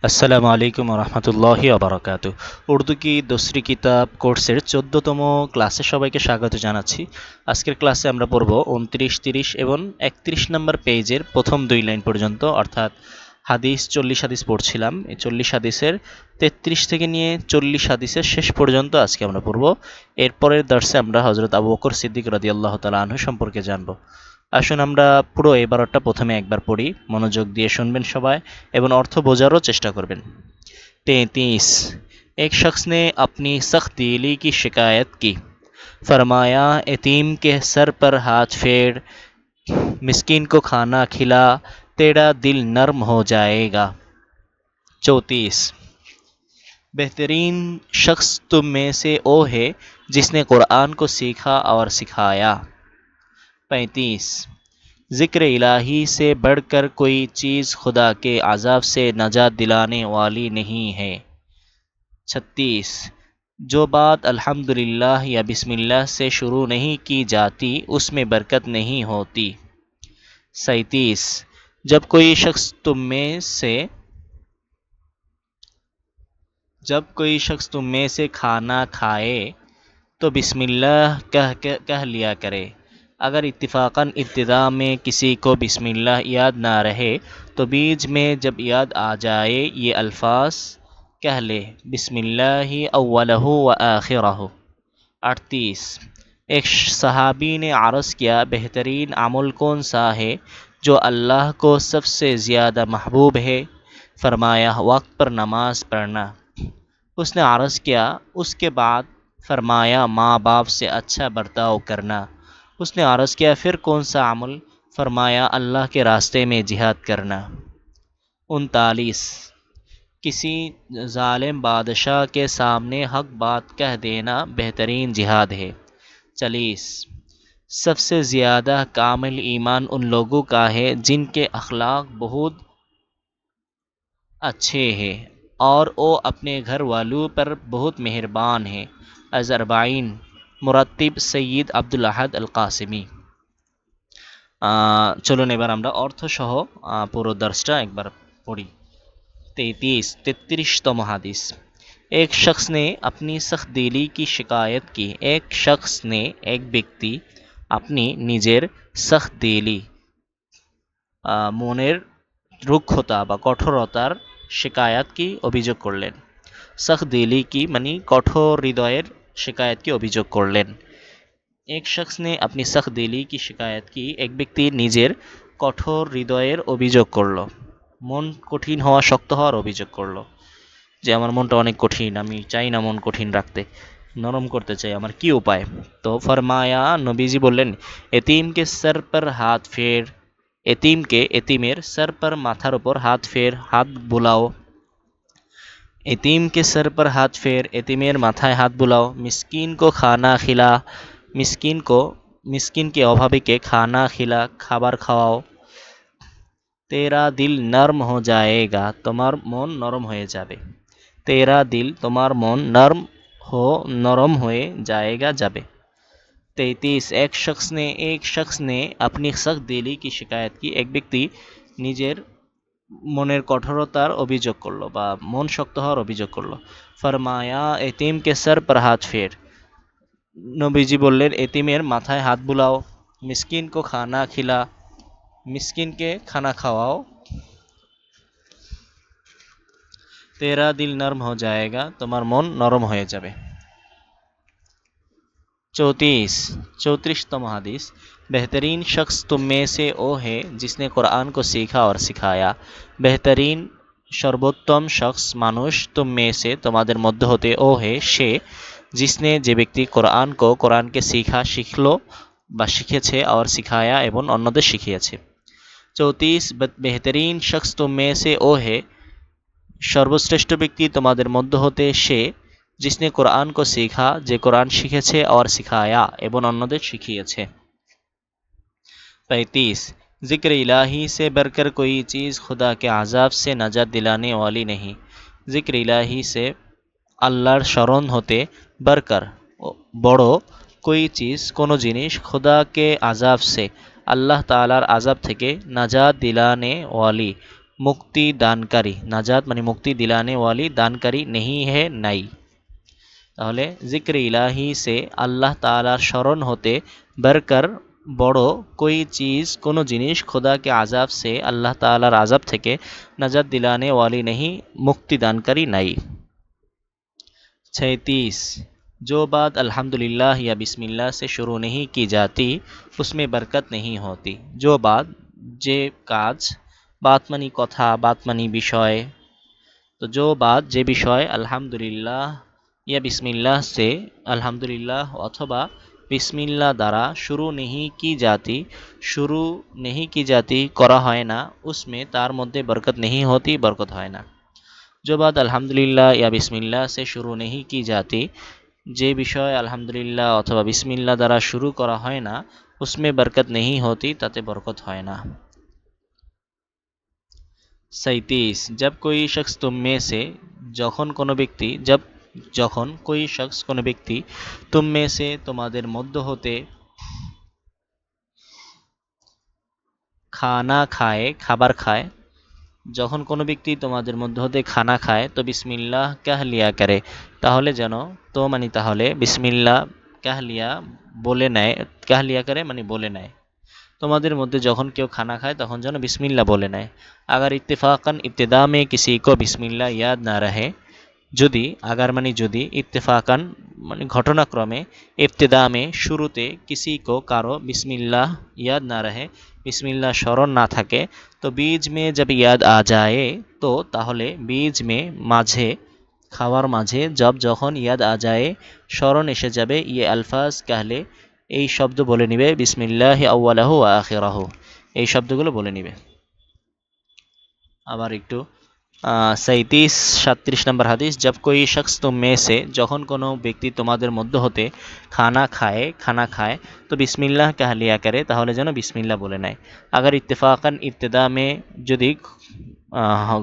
আসসালামু আলাইকুম রহমতুল্লাহি আবরাকাতু। উর্দু কি দোসরি কিতাব কোর্সের ১৪তম ক্লাসে সবাইকে স্বাগত জানাচ্ছি। আজকের ক্লাসে আমরা পড়ব ২৯, ৩০ এবং ৩১ নম্বর পেজের প্রথম ২ লাইন পর্যন্ত, অর্থাৎ হাদিস ৪০ হাদিস পড়ছিলাম। এই ৪০ হাদিসের ৩৩ থেকে নিয়ে ৪০ হাদিসের শেষ পর্যন্ত আজকে আমরা পড়ব। এরপরের দর্শে আমরা হজরত আবু বকর সিদ্দিক রাদিয়াল্লাহু তাআলা আনহু সম্পর্কে জানব। আসুন আমরা পুরো এই বারোটা প্রথমে একবার পড়ি, মনোযোগ দিয়ে শুনবেন সবাই এবং অর্থ বোঝারও চেষ্টা করবেন। 33। एक शख्स ने अपनी सख्त दिली की शिकायत की। फरमाया, यतीम के सर पर हाथ फेर, मिस्कीन को खाना खिला, तेरा दिल नर्म हो जाएगा। 34। बेहतरीन शख्स तुम में से वो है जिसने कुरान को सीखा और सिखाया। 35। ज़िक्र इलाही से बढ़कर कोई चीज़ खुदा के अज़ाब से नजात दिलाने वाली नहीं है। 36। जो बात अल्हम्दुलिल्लाह या बिस्मिल्लाह से शुरू नहीं की जाती उसमें बरकत नहीं होती। 37। जब कोई शख्स तुम में से खाना खाए तो बिस्मिल्लाह कह लिया करे। अगर इत्तिफाकन इब्तिदा में किसी को बिस्मिल्लाह याद ना रहे तो बीच में जब याद आ जाए ये अल्फाज कह ले, बिस्मिल्लाहि अव्वलहु व आखिरहु। 38। एक सहाबी ने अर्ज़ किया, बेहतरीन अमल कौन सा है जो अल्लाह को सबसे ज़्यादा महबूब है? फरमाया, वक्त पर नमाज पढ़ना। उसने अर्ज़ किया, उसके बाद? फरमाया, माँ बाप से अच्छा बर्ताव करना। उसने अर्ज़ किया, फिर कौन सा अमल? फरमाया, अल्लाह के रास्ते में जिहाद करना। 39। किसी जालिम बादशाह के सामने हक बात कह देना बेहतरीन जिहाद है। 40। सबसे ज़्यादा कामिल ईमान उन लोगों का है जिनके अखलाक बहुत अच्छे हैं और वो अपने घर वालों पर बहुत मेहरबान हैं। अज़रबाइन मुरत्तिब सैयद अब्दुल अहद अल कासिमी। চলুন এবার আমরা অর্থসহ পুরো দর্শটা একবার পড়ি। 33তম হাদিস। एक शख्स ने अपनी सख्त दिली की शिकायत की। एक शख्स ने, एक ব্যক্তি, अपनी নিজের সख्त দিলি মনের রুক্ষতা বা কঠোরতার শিকায়াত কি অভিযোগ করলেন। সख्त দিলি কি মানে কঠোর হৃদয়ের শিকায়ত কি অভিযোগ করলেন। এক শখস নে আপনি সख्त দিলি কি শিকায়ত কি, এক ব্যক্তি নিজের কঠোর হৃদয়ের অভিযোগ করল। মন কঠিন হওয়া, শক্ত হওয়ার অভিযোগ করল, যে আমার মনটা অনেক কঠিন, আমি চাই না মন কঠিন রাখতে, নরম করতে চাই, আমার কি উপায়? তো ফরমায়া, নবীজি বললেন, এতিমকে সর পর হাত ফের, এতিমকে, এতিমের, সর পর মাথার উপর, হাত ফের, হাত বুলাও। এতিমকে সর পর হাত ফের, এতিমের মাথায় হাত বুলাও। মিসকিন কো খানা খিলা, মিসকিনকে, অভাবীকে, খানা খিলা, খাবার খাওয়াও। তেরা দিল নরম হো যায়েগা, তোমার মন নরম হয়ে যাবে। তেরা দিল, তোমার মন, নরম হয়ে যায়েগা, যাবে। 33। এক শख्स ने अपनी सख्त दिली की शिकायत की। এক ব্যক্তি নিজের মনের কঠোরতার অভিযোগ করলো বা মন শক্ত হওয়ার অভিযোগ করলো। ফরমায়া, এতিমকে সর পর হাত ফের, নবীজি বললেন, এতিমের মাথায় হাত বুলাও। মিসকিন কো খানা খিলা, মিসকিনকে খানা খাওয়াও। তেরা দিল নরম হো যায়েগা, তোমার মন নরম হয়ে যাবে। 34তম হাদিস। बेहतरीन शख्स तुम में से वो है जिसने कुरान को सीखा और सिखाया। বেহতরিন সর্বোত্তম শখস, মানুষ, তুম মে সে, তোমাদের মধ্যে হতে, ও হে, সে, জিসনে, যে ব্যক্তি, কোরআনকে শিখা, শিখলো বা শিখেছে, আর শিখায়া, এবং অন্যদের শিখিয়েছে। 34। বেহতরিন শখস তুম মে সে ও হে, সর্বশ্রেষ্ঠ ব্যক্তি তোমাদের মধ্য হতে সে, जिसने कुरान को सीखा, যে কোরআন শিখেছে, और सिखाया, এবং অন্যদের শিখিয়েছে। 35। जिक्र इलाही से बढ़कर कोई चीज़ खुदा के आज़ाब से नजात दिलाने वाली नहीं। जिक्र इलाही से, আল্লাহর স্মরণ হতে, বরকর, বড়, কোই চিজ, কোনো জিনিস, খুদাকে আজাব সে, আল্লাহ তাআলার আজাব থেকে, নাজাত দিলানে ওয়ালি, मुक्ति दानकारी, नाजात मानी मुक्ति दिलाने वाली दानकारी नहीं है, नहीं। তাহলে জিক্র ইলাহি সে আল্লাহ তাআলার স্মরণ হতে বরকর বড় कोई चीज़ কোনো জিনিস खुदा के आज़ाब से अल्लाह तालार आज़ाब থেকে नजात दिलाने वाली नहीं, मुक्ति दानकारी नहीं। 36 जो बात अल्हम्दुलिल्लाह या बिस्मिल्लाह से शुरू नहीं की जाती उसमें बरकत नहीं होती। जो बात যে কাজ, বাত মানি কথা, বাত মানি বিষয়, তো जो बात যে বিষয় আলহামদুলিল্লাহ या बिस्मिल्लाह से अल्हम्दुलिल्लाह अथवा बिस्मिल्लाह द्वारा शुरू नहीं की जाती करा है ना, उसमें तार मध्य बरकत नहीं होती, बरकत है ना। जो बात अल्हम्दुलिल्लाह या बिस्मिल्लाह से शुरू नहीं की जाती, যে বিষয় আলহামদুলিল্লাহ অথবা বিসমিল্লাহ দ্বারা শুরু করা হয় না, उसमें बरकत नहीं होती, তাতে বরকত হয় না। 37 जब कोई शख्स तुम में से যখন কোনো ব্যক্তি যখন कोई शख्स কোনো ব্যক্তি तुम में से তোমাদের মধ্য হতে খানা খায়, খাবার খায়, যখন কোনো ব্যক্তি তোমাদের মধ্য হতে খানা খায় তো বিসমিল্লাহ কাহলিয়া করে, তাহলে যেন, তো মানে তাহলে বিসমিল্লাহ কাহলিয়া বলে নেয়, কাহলিয়া করে মানে বলে নেয়। তোমাদের মধ্যে যখন কেউ খানা খায় তখন যেন बिस्मिल्लाह बोले নেয়। अगर इत्तेफाकन इब्तिदा में किसी को बिस्मिल्लाह याद ना रहे, যদি আগার মানে যদি, ইত্তেফাকান মানে ঘটনাক্রমে, ইবতিদা মে শুরুতে, কিসি কো কারো, বিসমিল্লাহ ইয়াদ না রহে বিসমিল্লাহ স্মরণ না থাকে, তো বীজ মে জব ইয়াদ আ যায়, তো তাহলে বীজ মে মাঝে, খাওয়ার মাঝে, জব যখন ইয়াদ আ যায় স্মরণ এসে যাবে, ইয়ে আলফাজ কাহলে এই শব্দ বলে নিবে, বিসমিল্লাহ আউয়ালাহু ওয়া আখিরাহু, এই শব্দগুলো বলে নিবে। আবার একটু 37 नंबर हदीस जब कोई शख्स तुम में से যখন কোনো ব্যক্তি তোমাদের মধ্য হতে খানা খায় তো বিসমিল্লাহ कह लिया करे, তাহলে যেন বিসমিল্লাহ বলে নেয়। अगर इत्तेफाकन इब्तिदा में যদি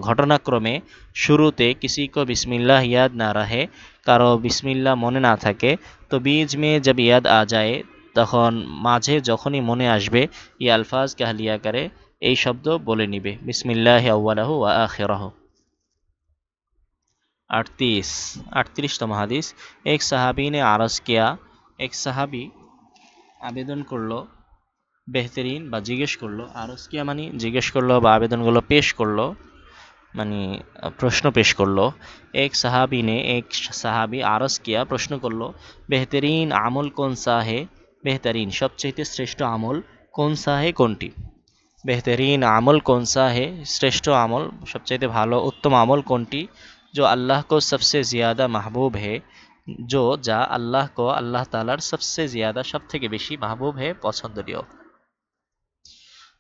ঘটনাক্রমে শুরুতে किसी को बिस्मिल्लाह याद ना रहे, কারো বিসমিল্লাহ মনে না থাকে, তো বীজ মে जब याद आ जाए, তখন মাঝে যখনই মনে আসবে, ই আলফাজ कह लिया करे এই শব্দ বলে নিবে, বিসমিল্লাহ আউয়ালাহু ওয়া আখিরাহু। 38তম হাদিস এক সাহাবী ने আরজ किया, এক সাহাবী আবেদন করলো, বেহতরিন বা জিজ্ঞেস করলো, আরজ কিয়া মানে জিজ্ঞেস করলো বা আবেদনগুলো পেশ করলো, মানে প্রশ্ন পেশ করলো। এক সাহাবী আরজ কিয়া প্রশ্ন করলো, বেহতরিন আমল কোন সা হে, বেহতরিন সবচেয়ে শ্রেষ্ঠ আমল, কোন সা হে কোনটি, बेहतरीन আমল कौन सा है, শ্রেষ্ঠ আমল সবচাইতে ভালো উত্তম আমল কোনটি, जो अल्लाह को सबसे ज़्यादा महबूब है, जो যা আল্লাহ কো আল্লাহ তাআলার सबसे ज़्यादा সব থেকে বেশি মাহবুব হে পছন্দনীয়।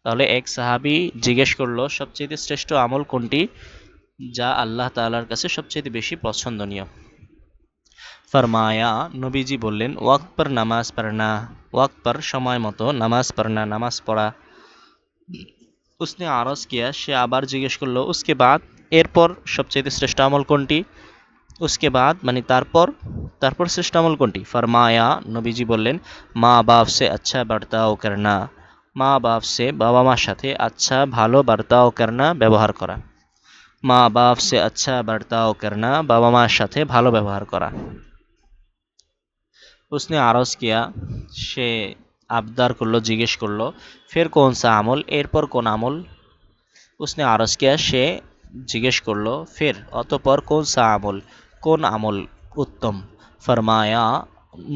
তাহলে এক সাহাবী জিজ্ঞেস করলো সবচেয়ে শ্রেষ্ঠ আমল কোনটি, যা আল্লাহ তাআলার কাছে সবচেয়ে বেশি পছন্দনীয়। फरमाया নবীজি বললেন, ওয়াক্ত পর নামাজ পড়না, ওয়াক্ত পর সময় মতো নামাজ পড়না, নামাজ পড়া। उसने आरज किया সে আবার জিজ্ঞেস করলো, उसके बाद এরপর সবচেয়ে শ্রেষ্ঠ আমল কোনটি, उसके बाद মানে তারপর শ্রেষ্ঠ আমল কোনটি। फरमाया নবীজি বললেন, মা বাপ সে আচ্ছা বর্তাও করনা, মা বাপ সে বাবা মার সাথে আচ্ছা ভালো বর্তাও করনা ব্যবহার করা, মা বাপ সে আচ্ছা বর্তাও করনা বাবা মার সাথে ভালো ব্যবহার করা। उसने आरज किया সে আবদার করলো, জিজ্ঞেস করলো, ফের কোন সা আমল এরপর কোন আমল। उसने आरज किया সে জিজ্ঞেস করলো, ফের অতঃপর কোন সা আমল, কোন আমল উত্তম। फरमाया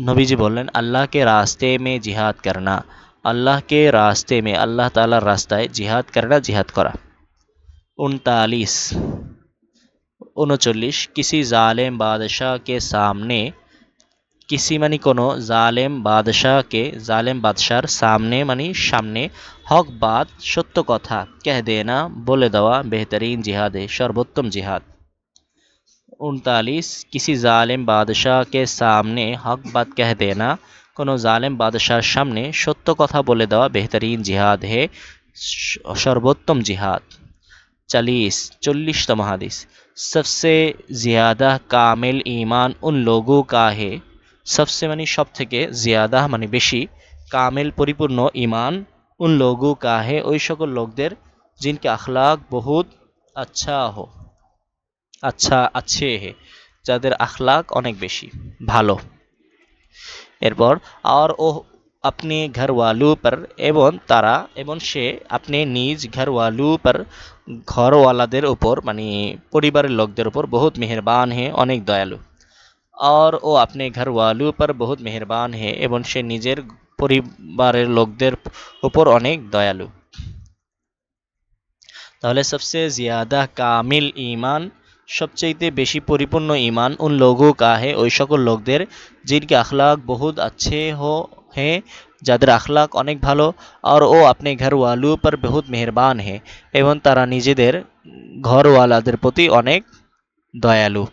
নবীজি বললেন, আল্লাহ কে রাস্তে মে জিহাদ করনা, আল্লাহ কে রাস্তে মে আল্লাহ তাআলার রাস্তায় জিহাদ করনা, জিহাদ করা। 39 किसी जालिम बादशाह के सामने, किसी मानी कोनो জালেম বাদশাহকে, জালেম বাদশার সামনে মানি সামনে, হক বাত সত্য কথা, কহ দেনা বলে দেওয়া, বেহতরিন জিহাদে সর্বোত্তম জিহাদ। 39 किसी জালেম বাদশাহ के सामने হক বাত কহ দেনা, কোনো জালেম বাদশার সামনে সত্য কথা বলে দেওয়া বেহতরিন জিহাদ হে সর্বোত্তম জিহাদ। 40তম হাদিস सबसे ज़्यादा कामिल ईमान उन लोगों का है, सबसे मानी सब থেকে ज़्यादा मानी বেশি, कामिल পরিপূর্ণ ईमान उन लोगों का है ওই সকল লোকদের, जिनके अखलाक बहुत अच्छा हो, আচ্ছা अच्छे है, যাদের আখলাক অনেক বেশি ভালো। এরপর আর ও अपने घर वालों पर এবং তারা এবং সে আপনি নিজ ঘর वालों पर ঘরওয়ালাদের উপর মানে পরিবারের লোকদের উপর বহুত মেহেরবান হে অনেক দয়ালু। আর ও আপনি ঘর वालों पर बहुत मेहरबान है এবং সে নিজের পরিবারের লোকদের উপর অনেক দয়ালু। তাহলে সবসে জিয়াদা কামিল ঈমান, সবচাইতে বেশি পরিপূর্ণ ঈমান উন লোগোं का है ওই সকল লোকদের जिनके अखलाक बहुत अच्छे हो हैं, যাদের আখলাক অনেক ভালো। আর ও আপনি ঘর वालों पर बहुत मेहरबान है এবং তারা নিজেদের ঘরওয়ালাদের প্রতি অনেক দয়ালু।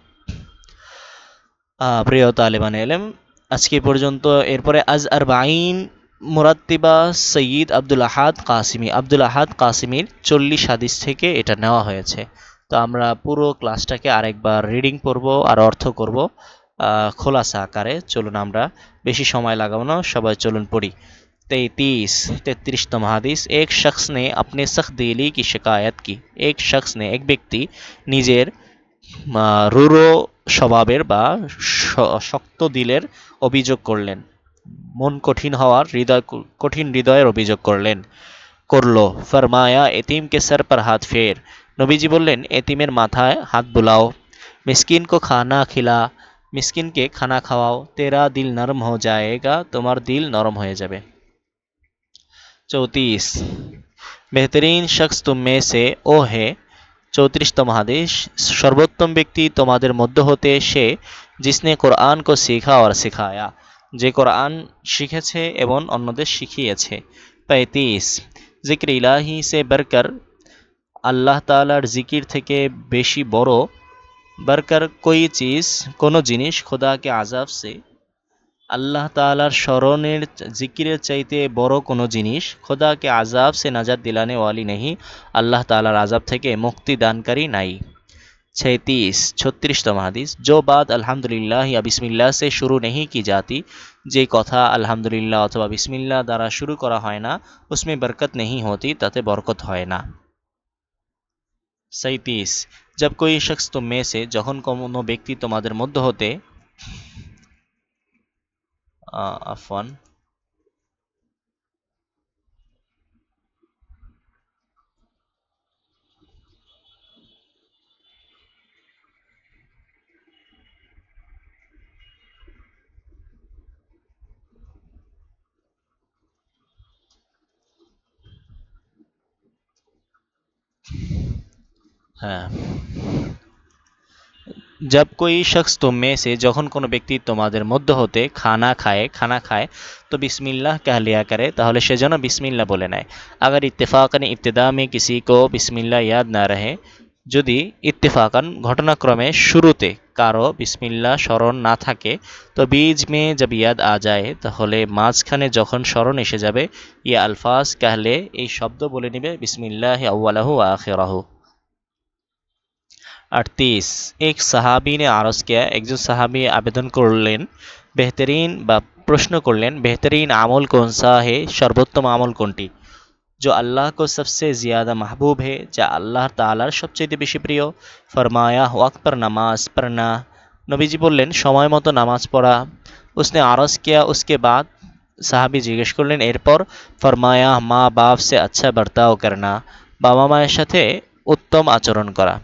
প্রিয় তালেবান এলেম, আজকে পর্যন্ত। এরপরে আজ আরবাইন মুরাত্তিবা সৈয়দ আব্দুল আহাদ কাসিমি, আব্দুল আহাদ কাসিমির 40 হাদিস থেকে এটা নেওয়া হয়েছে। তো আমরা পুরো ক্লাসটাকে আরেকবার রিডিং পড়ব আর অর্থ করব খোলাসা আকারে। চলুন আমরা বেশি সময় লাগাবো না, সবাই চলুন পড়ি। 33তম হাদিস। এক শख्स ने अपने सख्त दिली की शिकायत की, एक शख्स ने एक ব্যক্তি নিজের রূঢ় স্বভাবের বা শক্ত দিলের অভিযোগ করলেন, মন কঠিন হওয়ার কঠিন হৃদয়ের অভিযোগ করলো। ফরমায়া এতিম কে সর পর হাত ফের, নবীজি বললেন এতিমের মাথায় হাত বুলাও। মিসকিন কো খানা খিলা, মিসকিনকে খানা খাওয়াও। তেরা দিল নরম হো যায়েগা, তোমার দিল নরম হয়ে যাবে। 34 बेहतरीन शख्स तुम में से ओ है, 34তম হাদিস। সর্বোত্তম ব্যক্তি তোমাদের মধ্য হতে সে, जिसने कुरान को सीखा और सिखाया, যে কোরআন শিখেছে এবং অন্যদের শিখিয়েছে। 35 जिक्र इलाही से बढ़कर, আল্লাহ তাআলার জিকির থেকে বেশি বড়, বরকর कोई चीज़ কোনো জিনিস, खुदा के আযাব से, আল্লাহ তাআলার স্মরণের জিকিরের চাইতে বড় কোনো জিনিস, খোদাকে আযাব সে নাজাত দিলানে ওয়ালি নেহি, আল্লাহ তাআলার আযাব থেকে মুক্তি দানকারী নাই। 36তম হাদিস। जो बात अल्हम्दुलिल्लाह या बिस्मिल्लाह से शुरू नहीं की जाती, যে কথা আলহামদুলিল্লাহ অথবা বিসমিল্লাহ দ্বারা শুরু করা হয় না, उसमें बरकत नहीं होती, তাতে বরকত হয় না। 37 जब कोई शख्स तुम में से, যখন কোনো ব্যক্তি তোমাদের মধ্য হতে, আফওয়ান, হ্যাঁ, जब कोई शख्स तुम में से, যখন কোনো ব্যক্তি তোমাদের মধ্য হতে খানা খায় तो बिस्मिल्लाह कह लिया करे, তাহলে সে যেন বিসমিল্লাহ বলে নেয়। अगर इत्तेफाकन इब्तिदा में किसी को बिस्मिल्लाह याद ना रहे, যদি ইত্তেফাকান ঘটনাক্রমে শুরুতে কারো বিসমিল্লাহ স্মরণ না থাকে, তো বীজ মে জব ইয়াদ আ যায়, তাহলে মাঝখানে যখন স্মরণ এসে যাবে, ইয়া আলফাজ কাহলে, এই শব্দ বলে নিবে, বিসমিল্লাহ আউয়ালাহু ওয়া আখিরাহু। 38 এক সাহাবী ने আরজ কিয়া, একজন সাহাবী আবেদন করলেন, বেহতরিন বা প্রশ্ন করলেন, বেহতরিন আমল কौन-सा है, সর্বোত্তম আমল কোনটি, जो अल्लाह को सबसे ज़्यादा महबूब है, যা আল্লাহ তাআলার সবচেয়ে বেশি প্রিয়। ফরমায়া ওয়াক্ত पर नमाज पढ़ना, নবীজি বললেন সময় মতো নামাজ পড়া। उसने আরজ কিয়া उसके बाद, সাহাবী জিজ্ঞেস করলেন এরপর। ফরমায়া মা বাপ সে আচ্ছা বর্তাও করনা, বাবা মায়ের সাথে উত্তম আচরণ করা।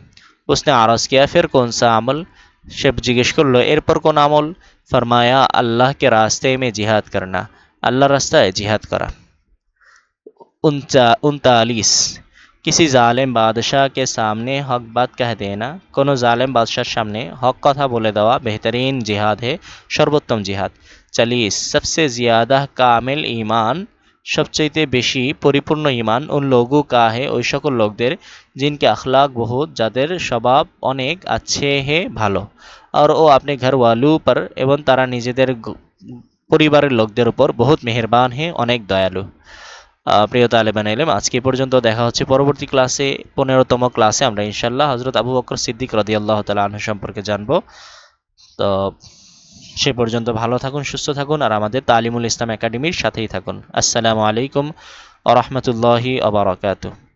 उसने আরজ কিয়া ফির कौन सा আমল, সে জিজ্ঞেস করলো এরপর কোন আমল। ফরমায়া আল্লাহ के रास्ते में जिहाद करना, আল্লাহর রাস্তায় জিহাদ করা। 39 किसी জালেম বাদশাহ के सामने हक बात कह देना, কোনো জালেম বাদশার সামনে হক কথা বলে দেওয়া বেহতরিন জিহাদ है, সর্বোত্তম জিহাদ। 40 सबसे ज़्यादा कामिल ईमान, সবচাইতে বেশি পরিপূর্ণ ঈমান উন লোগোं का है, ওই সকল লোকদের, जिनके अखलाक बहुत, যাদের স্বভাব অনেক, अच्छे है ভালো। আর ও আপনি ঘর वालों पर, এবং তারা নিজেদের পরিবারের লোকদের উপর, বহুত মেহেরবান হে অনেক দয়ালু। প্রিয় তালেবান ইলম, আজকে পর্যন্ত। দেখা হচ্ছে পরবর্তী ক্লাসে, 15তম ক্লাসে আমরা ইনশাল্লাহ হজরত আবু বকর সিদ্দিক রাদিয়াল্লাহু তাআলা আনহু সম্পর্কে জানবো। তো সে পর্যন্ত ভালো থাকুন, সুস্থ থাকুন, আর আমাদের তালিমুল ইসলাম একাডেমির সাথেই থাকুন। আসসালামু আলাইকুম ওয়া রাহমাতুল্লাহি ওয়া বারাকাতুহু।